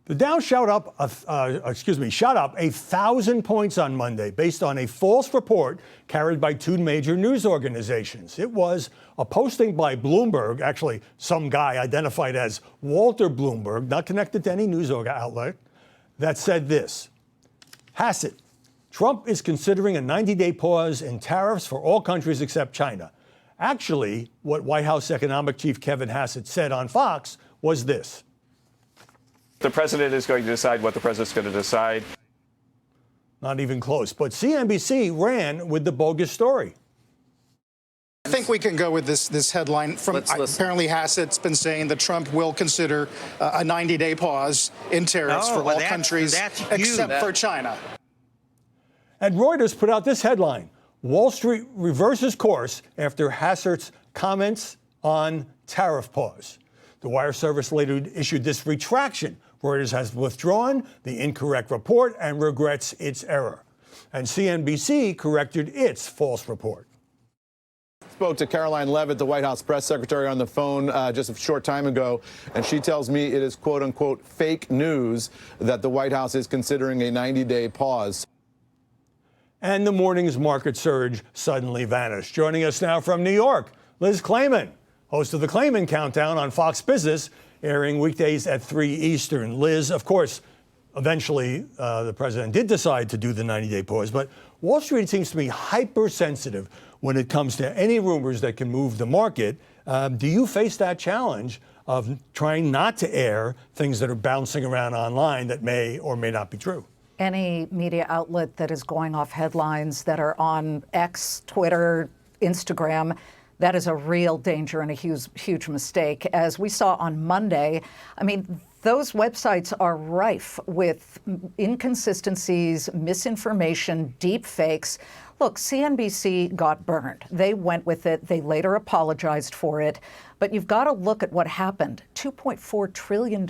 The Dow shot up 1,000 points on Monday based on a false report carried by two major news organizations. It was a posting by Bloomberg, actually some guy identified as Walter Bloomberg, not connected to any news outlet, that said this: Hassett, Trump is considering a 90-day pause in tariffs for all countries except China. Actually, what White House economic chief Kevin Hassett said on Fox was this: the president is going to decide what the president's going to decide. Not even close. But CNBC ran with the bogus story. I think we can go with this headline from apparently Hassett's been saying that Trump will consider a 90-day pause in tariffs for all countries except for China. And Reuters put out this headline: Wall Street reverses course after Hassett's comments on tariff pause. The wire service later issued this retraction. Reuters has withdrawn the incorrect report and regrets its error. And CNBC corrected its false report. Spoke to Caroline Leavitt, the White House press secretary, on the phone just a short time ago, and she tells me it is, quote unquote, fake news that the White House is considering a 90-day pause. And the morning's market surge suddenly vanished. Joining us now from New York, Liz Claman, host of the Claman Countdown on Fox Business, airing weekdays at 3 Eastern. Liz, of course, eventually the president did decide to do the 90-day pause, but Wall Street seems to be hypersensitive when it comes to any rumors that can move the market. Do you face that challenge of trying not to air things that are bouncing around online that may or may not be true? Any media outlet that is going off headlines that are on X, Twitter, Instagram, that is a real danger and a huge mistake. As we saw on Monday, I mean, those websites are rife with inconsistencies, misinformation, deep fakes. Look, CNBC got burned. They went with it. They later apologized for it. But you've got to look at what happened. $2.4 trillion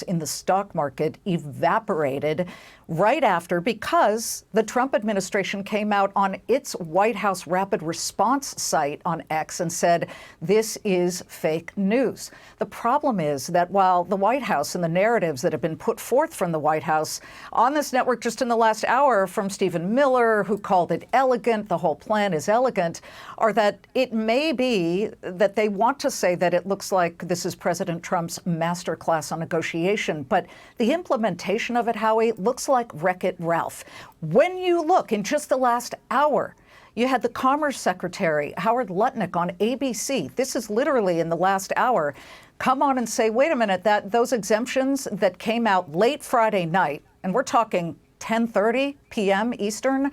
in the stock market evaporated right after, because the Trump administration came out on its White House rapid response site on X and said, this is fake news. The problem is that while the White House and the narratives that have been put forth from the White House on this network just in the last hour from Stephen Miller, who called it elegant, the whole plan is elegant, are that it may be that they want to say that it looks like this is President Trump's masterclass on negotiation. But the implementation of it, Howie, looks like Wreck-It Ralph. When you look in just the last hour, you had the Commerce Secretary, Howard Lutnick, on ABC. This is literally in the last hour. Come on and say, wait a minute, that those exemptions that came out late Friday night, and we're talking 10:30 p.m. Eastern,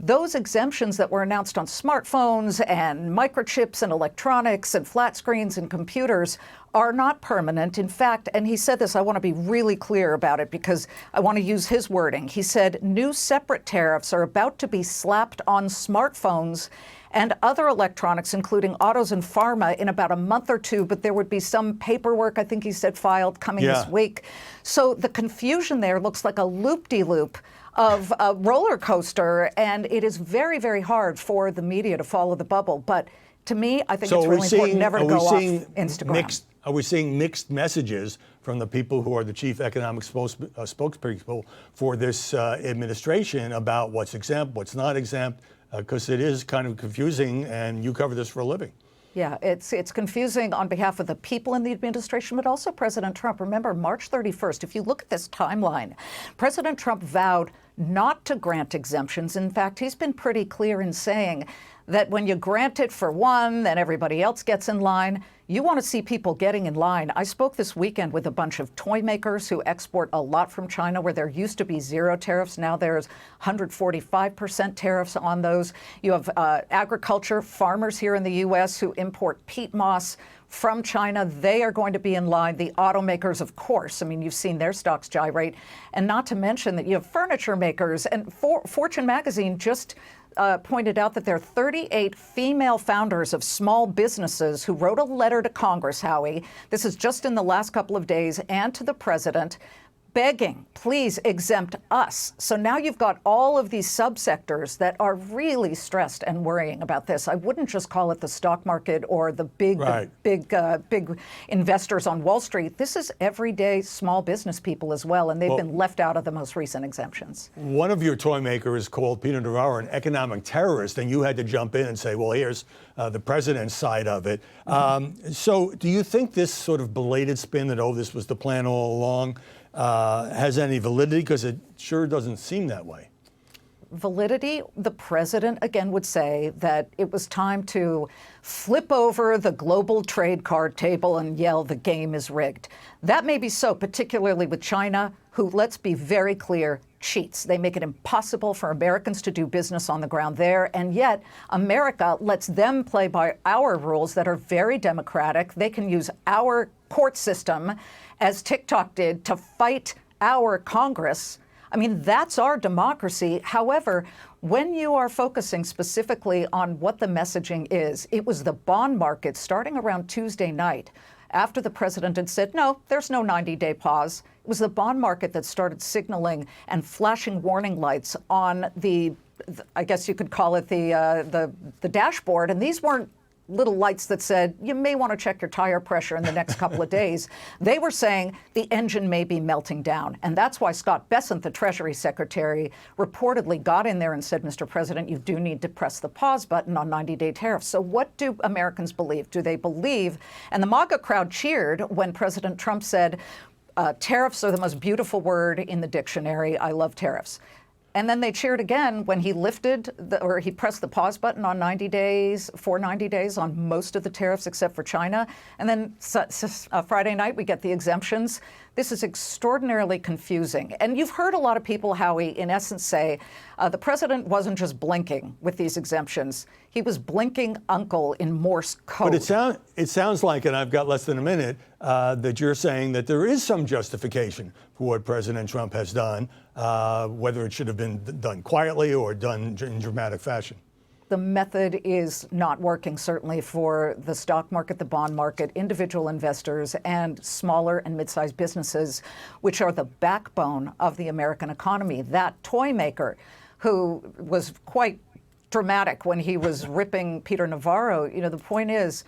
those exemptions that were announced on smartphones and microchips and electronics and flat screens and computers are not permanent. In fact, and he said this, I want to be really clear about it because I want to use his wording. He said new separate tariffs are about to be slapped on smartphones and other electronics, including autos and pharma, in about a month or two, but there would be some paperwork, I think he said, filed coming this week. So the confusion there looks like a loop-de-loop of a roller coaster, and it is very, very hard for the media to follow the bubble. But to me, I think it's really important never to go off Instagram. Are we seeing mixed messages from the people who are the chief economic spokespeople for this administration about what's exempt, what's not exempt? Because it is kind of confusing, and you cover this for a living. Yeah, it's confusing on behalf of the people in the administration, but also President Trump. Remember, March 31st, if you look at this timeline, President Trump vowed not to grant exemptions. In fact, he's been pretty clear in saying that when you grant it for one, then everybody else gets in line. You want to see people getting in line. I spoke this weekend with a bunch of toy makers who export a lot from China, where there used to be zero tariffs. Now there's 145% tariffs on those. You have agriculture, farmers here in the U.S. who import peat moss from China. They are going to be in line. The automakers, of course. I mean, you've seen their stocks gyrate. And not to mention that you have furniture makers. And Fortune magazine just pointed out that there are 38 female founders of small businesses who wrote a letter to Congress, Howie. This is just in the last couple of days, and to the president, begging, please exempt us. So now you've got all of these subsectors that are really stressed and worrying about this. I wouldn't just call it the stock market or the big investors on Wall Street. This is everyday small business people as well, and they've been left out of the most recent exemptions. One of your toy makers called Peter Navarro an economic terrorist, and you had to jump in and say, well, here's the president's side of it. So do you think this sort of belated spin that, oh, this was the plan all along, has any validity? Because it sure doesn't seem that way. Validity, the president again would say that it was time to flip over the global trade card table and yell the game is rigged. That may be so, particularly with China, who, let's be very clear, cheats. They make it impossible for Americans to do business on the ground there, and yet America lets them play by our rules that are very democratic. They can use our court system, as TikTok did, to fight our Congress. I mean, that's our democracy. However, when you are focusing specifically on what the messaging is, it was the bond market starting around Tuesday night, after the president had said, no, there's no 90-day pause. It was the bond market that started signaling and flashing warning lights on the I guess you could call it the dashboard. And these weren't little lights that said, you may want to check your tire pressure in the next couple of days. They were saying the engine may be melting down. And that's why Scott Bessent, the Treasury Secretary, reportedly got in there and said, Mr. President, you do need to press the pause button on 90-day tariffs. So what do Americans believe? Do they believe? And the MAGA crowd cheered when President Trump said, tariffs are the most beautiful word in the dictionary. I love tariffs. And then they cheered again when he lifted or he pressed the pause button on 90 days, for 90 days on most of the tariffs except for China. And then Friday night, we get the exemptions. This is extraordinarily confusing. And you've heard a lot of people, Howie, in essence say the president wasn't just blinking with these exemptions. He was blinking uncle in Morse code. But it sounds like, and I've got less than a minute, that you're saying that there is some justification for what President Trump has done, whether it should have been done quietly or done in dramatic fashion. The method is not working, certainly for the stock market, the bond market, individual investors, and smaller and mid-sized businesses, which are the backbone of the American economy. That toy maker, who was quite dramatic when he was ripping Peter Navarro, the point is,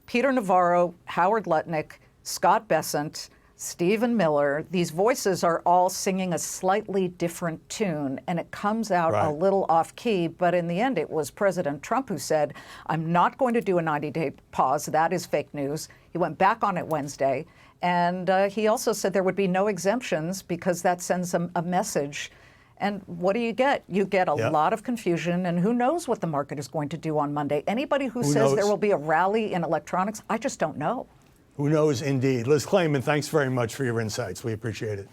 Peter Navarro, Howard Lutnick, Scott Bessent, Stephen Miller, these voices are all singing a slightly different tune, and it comes out a little off key. But in the end, it was President Trump who said, I'm not going to do a 90-day pause. That is fake news. He went back on it Wednesday. And he also said there would be no exemptions because that sends a message. And what do you get? You get a lot of confusion, and who knows what the market is going to do on Monday. Anybody who says there will be a rally in electronics, I just don't know. Who knows, indeed. Liz Claman, thanks very much for your insights. We appreciate it.